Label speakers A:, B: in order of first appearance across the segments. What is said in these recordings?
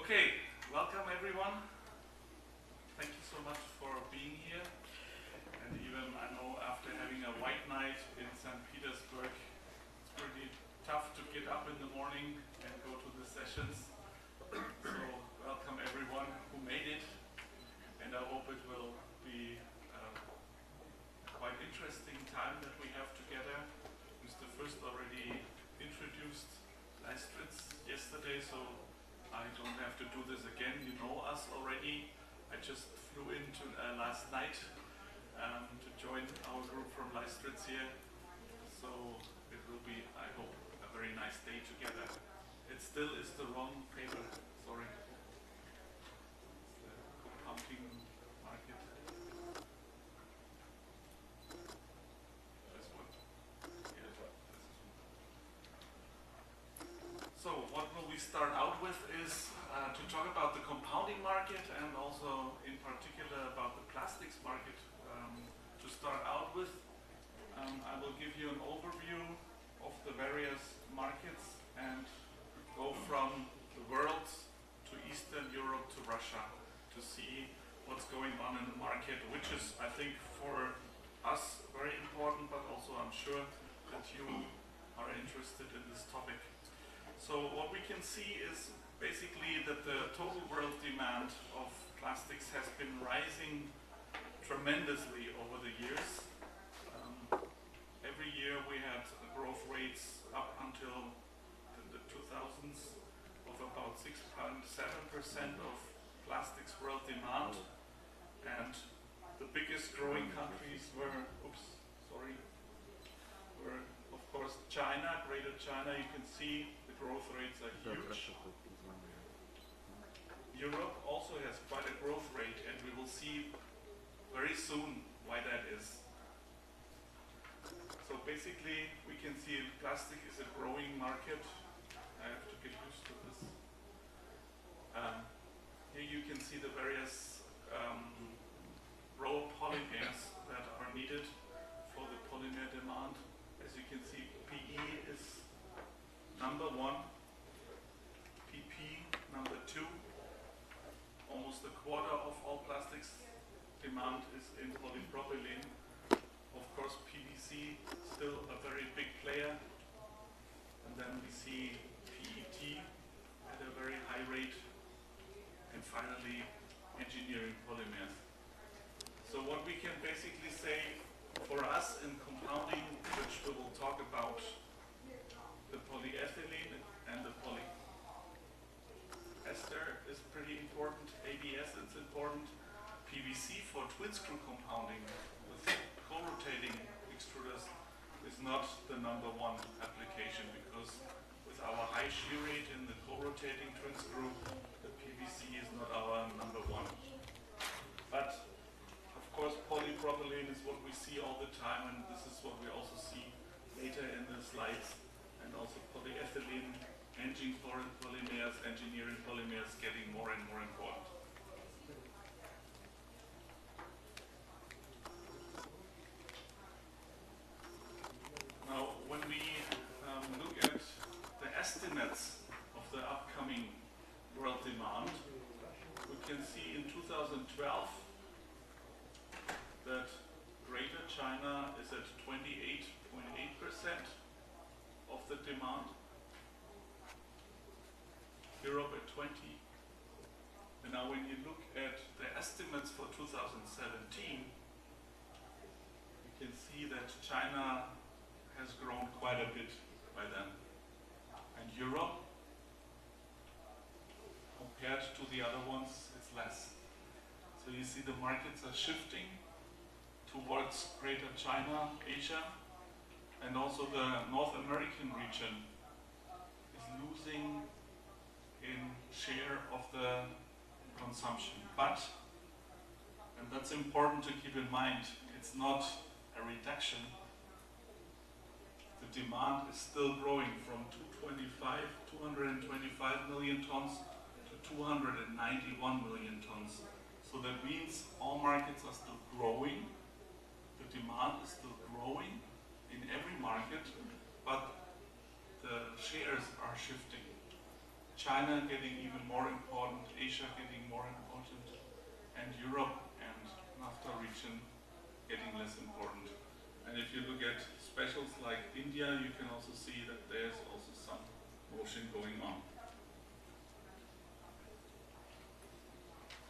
A: Okay, welcome everyone. Thank you so much for being here. And even I know after having a white night in St. Petersburg, it's pretty tough to get up in the morning and go to the sessions. So welcome everyone who made it. And I hope it will be a quite interesting time that we have together. Mr. Fürst already introduced Leistritz yesterday, so I don't have to do this again. You know us already. I just flew in last night to join our group from Leistritz here. So it will be, I hope, a very nice day together. It still is the wrong paper, sorry. It's the compounding market. This one. Yeah, this is one. So what will we start out with is to talk about the compounding market and also in particular about the plastics market. To start out with, I will give you an overview of the various markets and go from the world to Eastern Europe to Russia to see what's going on in the market, which is, I think, for us very important, but also I'm sure that you are interested in this topic. So what we can see is basically that the total world demand of plastics has been rising tremendously over the years. Every year we had growth rates up until the 2000s of about 6.7% of plastics world demand, and the biggest growing countries were, were of course China, Greater China. You can see the growth rates are huge. Europe also has quite a growth rate, and we will see very soon why that is. So basically we can see plastic is a growing market. I have to get used to this. Here you can see the various raw polymers that are needed for the polymer demand. As you can see, PE is number 1, PP number 2. Almost a quarter of all plastics demand is in polypropylene. Of course, PVC still a very big player. And then we see PET at a very high rate. And finally, engineering polymers. So what we can basically say for us in compounding, which we will talk about, the polyethylene and the polyester is pretty important. ABS is important. PVC for twin screw compounding with co-rotating extruders is not the number 1 application, because with our high shear rate in the co-rotating twin screw, the PVC is not our number 1. But of course polypropylene is what we see all the time, and this is what we also see later in the slides, and also polyethylene, polymers, engineering polymers getting more and more important. Now, when we look at the estimates of the upcoming world demand, we can see in 2012 that Greater China is at 28.8% of the demand. Europe at 20. And now when you look at the estimates for 2017, you can see that China has grown quite a bit by then. And Europe, compared to the other ones, is less. So you see the markets are shifting towards Greater China, Asia, and also the North American region is losing in share of the consumption. But, and that's important to keep in mind, it's not a reduction. The demand is still growing from 225 million tons to 291 million tons. So that means all markets are still growing. The demand is still growing in every market, but the shares are shifting. China getting even more important Asia getting more important, and Europe and NAFTA region getting less important. And if you look at specials like India, you can also see that there's also some motion going on.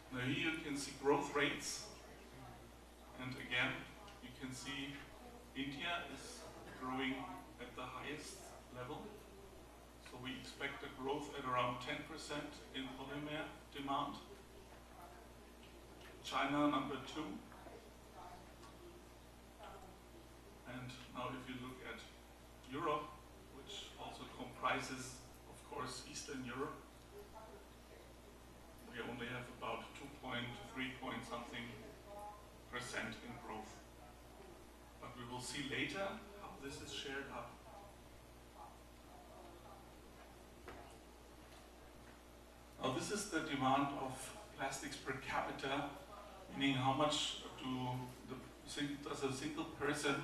A: Now here you can see growth rates, and again you can see India is growing at the highest level. So we expect a growth at around 10% in polymer demand. China number 2. And now if you look at Europe, which also comprises, of course, Eastern Europe, we only have about 2.3 point something % in growth. But we will see later how this is shared up. Now this is the demand of plastics per capita, meaning how much does a single person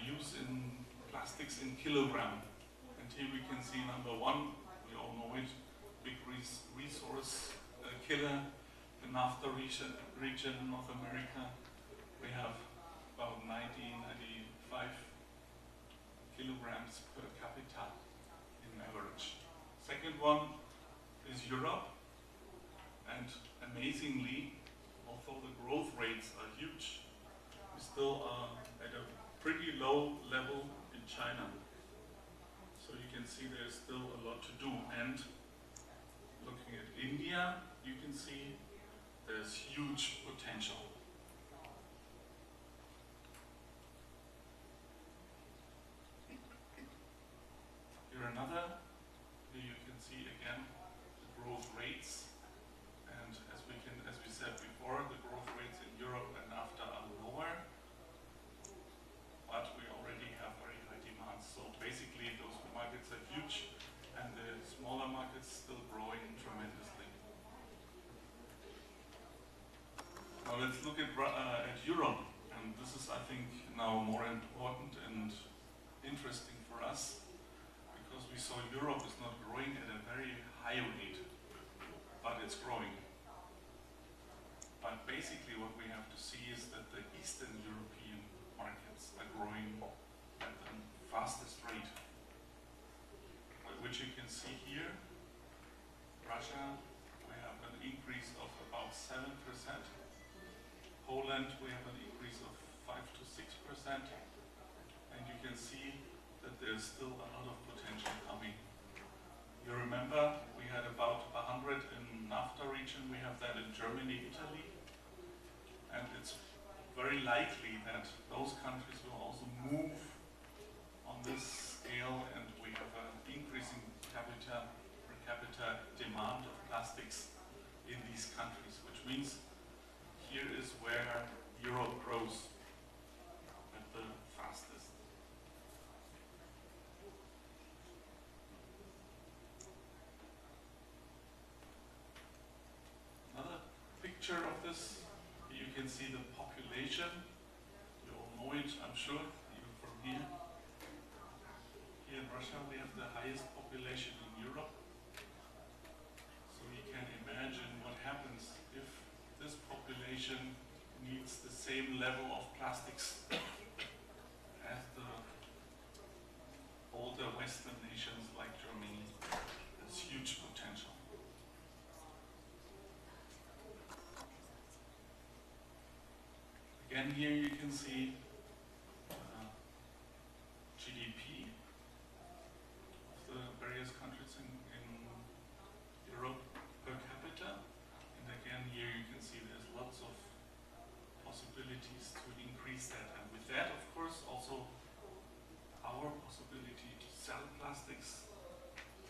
A: use in plastics in kilogram. And here we can see number 1, we all know it, big resource killer, the NAFTA region, North America. We have about 95 kilograms per capita in average. Second one is Europe, and amazingly, although the growth rates are huge, we still are at a pretty low level in China. So you can see there's still a lot to do. And looking at India, you can see there's huge potential. Here another, here you can see again the growth rates. And as we said before, the growth rates in Europe and NAFTA are lower, but we already have very high demand. So basically those markets are huge, and the smaller markets still growing tremendously. Now let's look at Europe, and this is, I think, now more important and interesting for us, because we saw Europe is not growing at a very high rate, but it's growing. But basically what we have to see is that the Eastern European markets are growing at the fastest rate, which you can see here. Russia, we have an increase of about 7%. Poland, we have an increase of 5 to 6%. And you can see that there's still a lot of potential coming. You remember, we had about 100 in NAFTA region. We have that in Germany, Italy. And it's very likely that those countries will also move on this scale, and we have an increasing per capita demand of plastics in these countries, which means here is where Europe grows at the fastest. Another picture of this, you can see the population. You all know it, I'm sure, even from here. Here in Russia we have the highest population in Europe. So you can imagine what happens if this population needs the same level of plastics as the older Western nations like Germany. There's huge potential. Again, here you can see GDP of the various countries in Europe per capita. And again, here you can see there's lots of possibilities to increase that. And with that, of course, also our possibility to sell plastics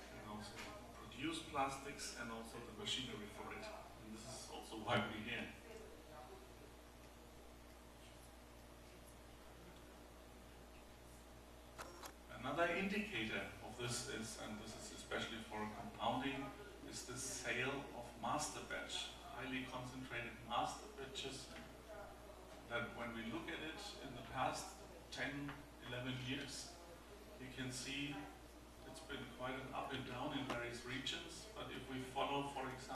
A: and also produce plastics and also the machinery for it. And this is also why we're here. Another indicator of this is, and this is especially for compounding, is the sale of master batch, highly concentrated master batches, that when we look at it in the past 10, 11 years, you can see it's been quite an up and down in various regions. But if we follow, for example,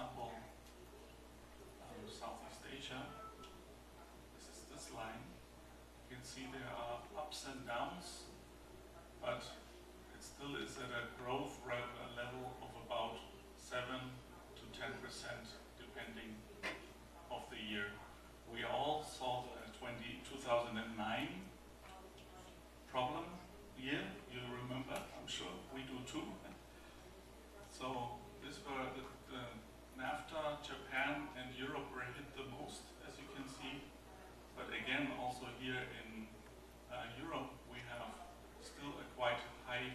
A: see there are ups and downs, but it still is at a growth level of about 7 to 10%, depending of the year. We all saw the 2009 problem year. You remember, I'm sure we do too. So these were the NAFTA, Japan, and Europe were hit the most, as you can see. But again, also here in Europe, we have still a quite high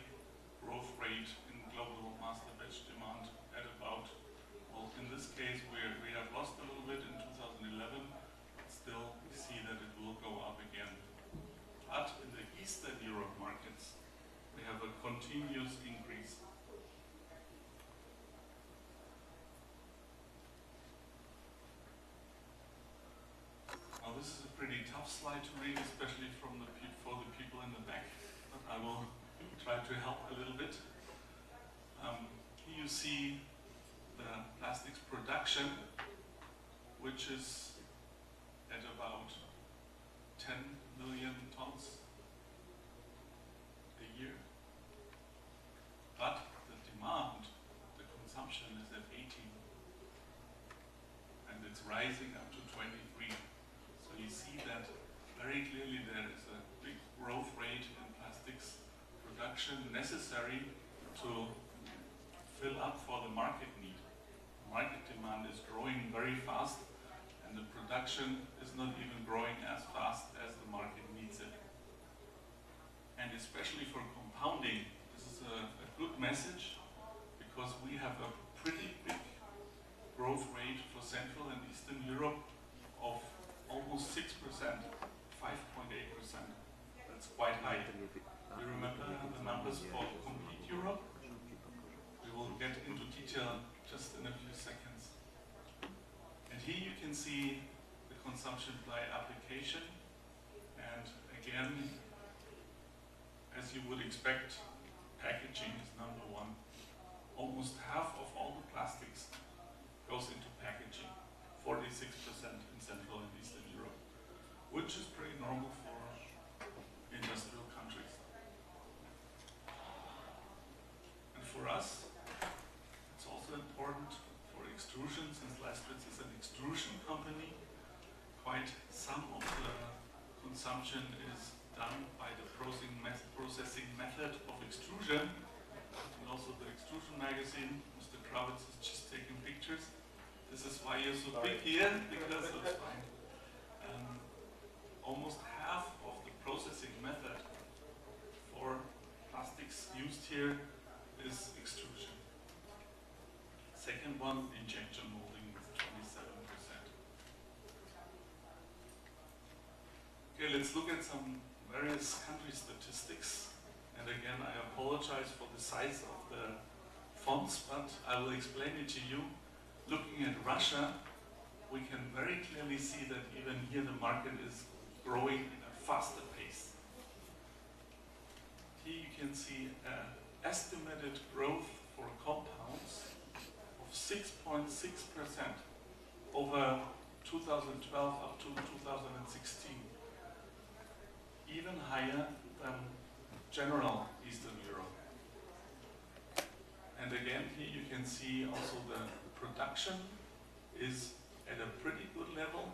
A: growth rate in global master batch demand at about, well, in this case, we have lost a little bit in 2011, but still we see that it will go up again. But in the Eastern Europe markets, we have a continuous increase. Now this is a pretty tough slide to read, especially for the people in the back, but I will try to help a little bit. Here you see the plastics production, which is at about 10 million tons a year. But the demand, the consumption is at 18. And it's rising up to 23. So you see that very clearly there is a big growth rate in plastics production necessary to fill up for the market need. The market demand is growing very fast, and the production is not even growing as fast as the market needs it. And especially for compounding, this is a good message, because we have a pretty big growth rate for Central and Eastern Europe of almost 6%, 5.8%. That's quite high. You remember the numbers for complete Europe? We will get into detail just in a few seconds. And here you can see the consumption by application. And again, as you would expect, packaging is number one. Almost half of all the plastics goes into packaging, 46% in Central and Eastern Europe, which is pretty normal for industrial countries. And for us, it's also important for extrusion, since Leistritz is an extrusion company. Quite some of the consumption is done by the processing method of extrusion. And also the extrusion magazine, Mr. Kravitz is just taking pictures. This is why you're so big here, because it's fine. Almost half of the processing method for plastics used here is extrusion. Second one, injection molding with 27%. Okay, let's look at some various country statistics. And again, I apologize for the size of the fonts, but I will explain it to you. Looking at Russia, we can very clearly see that even here the market is growing at a faster pace. Here you can see an estimated growth for compounds of 6.6% over 2012 up to 2016. Even higher than general Eastern Europe. And again, here you can see also the production is at a pretty good level,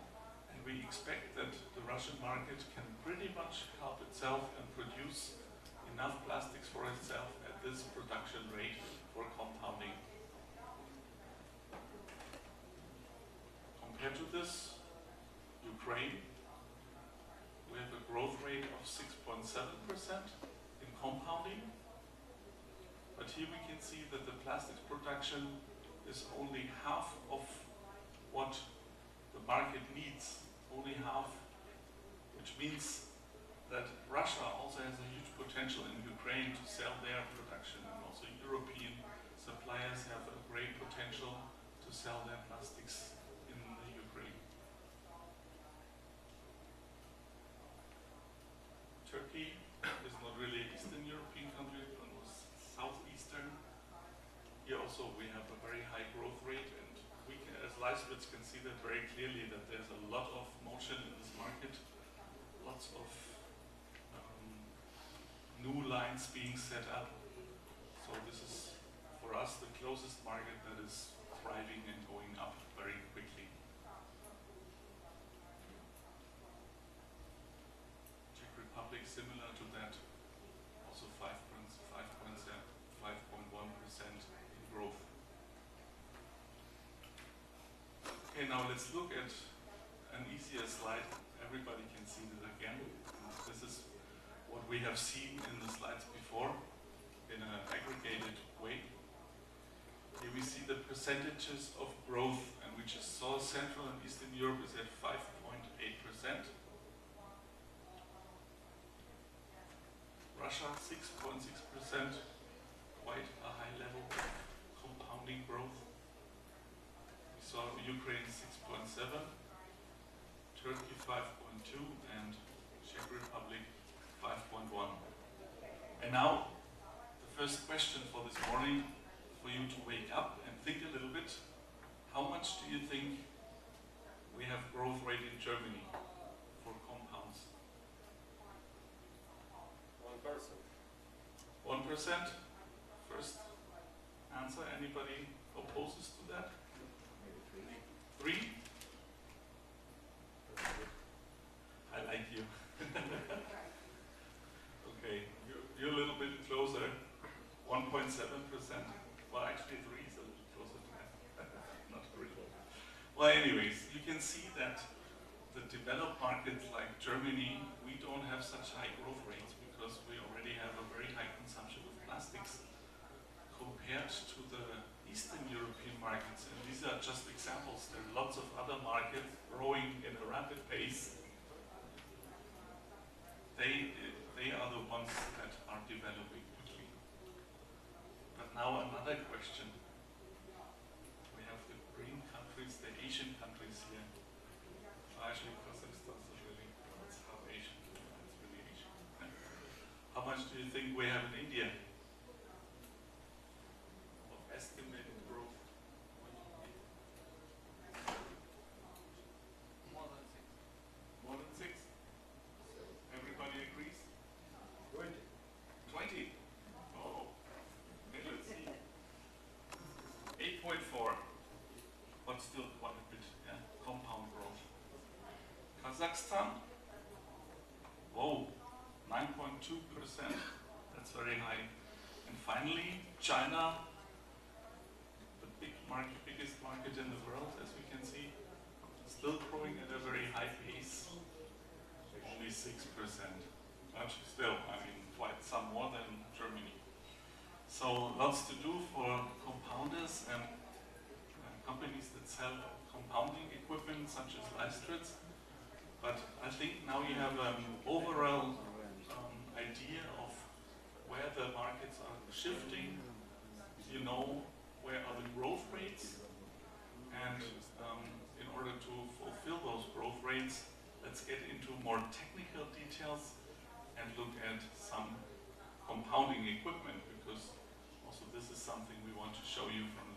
A: and we expect that the Russian market can pretty much help itself and produce enough plastics for itself at this production rate for compounding. Compared to this, Ukraine, we have a growth rate of 6.7% in compounding. But here we can see that the plastics production is only half of what the market needs, only half, which means that Russia also has a huge potential in Ukraine to sell their production, and also European suppliers have a great potential to sell their plastics in the Ukraine. Turkey is not really an Eastern European country, but was southeastern. Here also we have a very high growth rate, and we can, as Leistritz, can see that very clearly that there's a lot of motion in this market, lots of new lines being set up. So this is, for us, the closest market that is thriving and going up very quickly. Czech Republic, similar to that, also 5.1% in growth. Okay, now let's look at an easier slide. Everybody can see this again. This is what we have seen in the slides before in an aggregated way. Here we see the percentages of growth, and we just saw Central and Eastern Europe is at 5.8%. Russia 6.6%, quite a high level of compounding growth. We saw Ukraine 6.7%, Turkey 5.2%, and Czech Republic 5.1%. And now, the first question for this morning, for you to wake up and think a little bit, how much do you think we have growth rate in Germany for compounds? 1%. 1%? First answer, anybody opposes to that? 3? I like you. Okay, you're a little bit closer. 1.7%. Well, actually 3 is a little closer to that. Not 3. Well, anyways, you can see that the developed markets like Germany, we don't have such high growth rates because we already have a very high consumption of plastics compared to the Eastern European markets. And these are just examples. There are lots of other markets growing in a rapid pace. They are the ones that are developing quickly. But now another question. We have the green countries, the Asian countries here. Actually, Kazakhstan is really, it's half Asian, it's really Asian. How much do you think we have in India? Of estimated growth?
B: More than 6.
A: More than 6? Everybody agrees?
C: 20.
A: 20? Oh, okay, let's see. 8.4, but still quite a bit, yeah, compound growth. Kazakhstan, whoa, 9.2%, that's very high. And finally, China, the biggest market in the world, as we can see, still growing at a very high pace, only 6%. But still, I mean, quite some more than Germany. So lots to do for compounders and companies that sell compounding equipment such as Leistrids. But I think now you have an overall idea of where the markets are shifting. You know where are the growth rates, and in order to fulfill those growth rates, let's get into more technical details and look at some compounding equipment, because also this is something we want to show you from